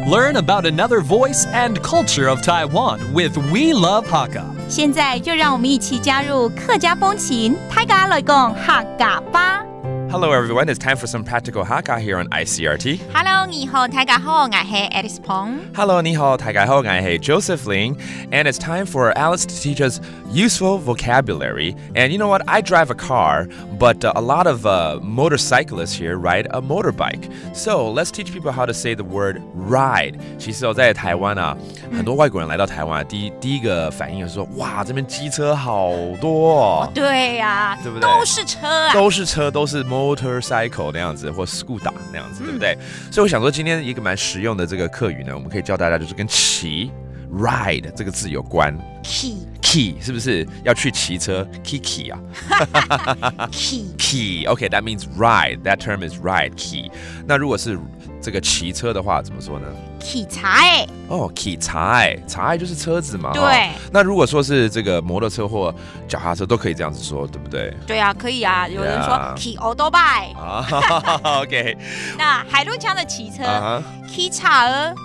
Learn about another voice and culture of Taiwan with We Love Hakka. 现在就让我们一起加入客家风情，大家来讲客家吧。Hello everyone, it's time for some practical Hakka here on ICRT. Hello， 你好，大家好，我是 Alice Pong. Hello, 你好，大家好，我是 Joseph Ling. And it's time for Alice to teach us useful vocabulary. And you know what? I drive a car, but a lot of motorcyclists here ride a motorbike. So let's teach people how to say the word ride. 其实在台湾啊，很多外国人来到台湾，第一个反应就是说，哇，这边机车好多哦。对呀，对不对？都是车啊，都是车，都是motorcycle 那样子，或 scooter 那样子，对不对？所以我想说，今天一个蛮实用的这个课语呢，我们可以教大家就是跟骑 ride 这个字有关。key 是不是要去骑车 key 啊？key OK that means ride. That term is ride key. 那如果是这个骑车的话，怎么说呢？骑柴哦，骑柴就是车子嘛。对。那如果说是这个摩托车或脚踏车，都可以这样子说，对不对？对啊，可以啊。有人说骑欧多拜啊，OK。那海陆腔的骑车，骑叉儿。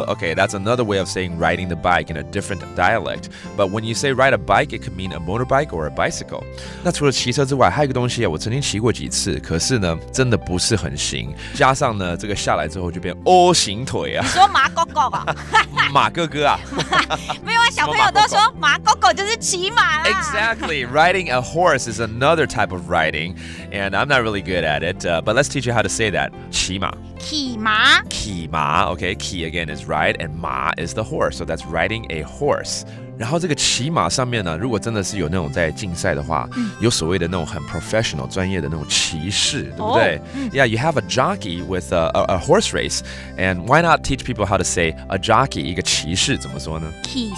Okay, that's another way of saying riding the bike in a different dialect. But when you say ride a bike, it could mean a motorbike or a bicycle. 那除了骑车之外，还有一个东西啊，我曾经骑过几次，可是呢，真的不是很行。加上呢，这个下来之后就变 O 型腿啊。你说马狗狗啊？马哥哥啊？没有啊，小朋友都说马狗狗就是骑马啦。Exactly. Riding a horse is another type of riding, and I'm not really good at it. But let's teach you how to say that. 骑马。骑马。骑马 Okay, 骑 again is ride, and 马 is the horse. So that's riding a horse. 然后这个骑马上面呢，如果真的是有那种在竞赛的话，有所谓的那种很 professional 专业的那种骑士，对不对？Yeah, you have a jockey with a horse race, and why not teach people how to say a jockey 一个骑士怎么说呢？骑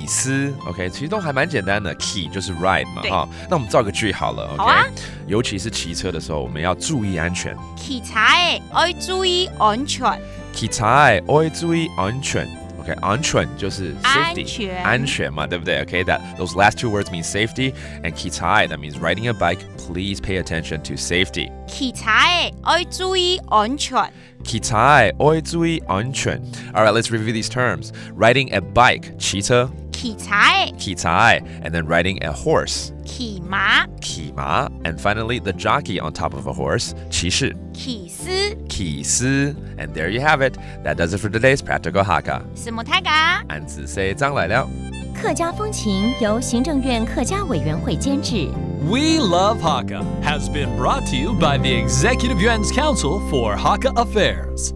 师 OK， 其实都还蛮简单的。骑就是 ride 嘛，哈。那我们造个句好了 ，OK？ 好啊。尤其是骑车的时候，我们要注意安全。骑柴要注意安全。骑柴要注意安全。Okay, 安全就是 safety, 安全嘛，对不对 Okay, those last two words mean safety, and 骑柴 that means riding a bike. Please pay attention to safety. 骑柴要注意安全。骑柴要注意安全。All right, let's review these terms. Riding a bike, 骑车。骑柴 and then riding a horse. 骑马 and finally the jockey on top of a horse, 骑士 骑师 and there you have it. That does it for today's Practical Hakka. 什么太嘎？安子 say 张来了。客家风情由行政院客家委员会监制。We Love Hakka has been brought to you by the Executive Yuan's Council for Hakka Affairs.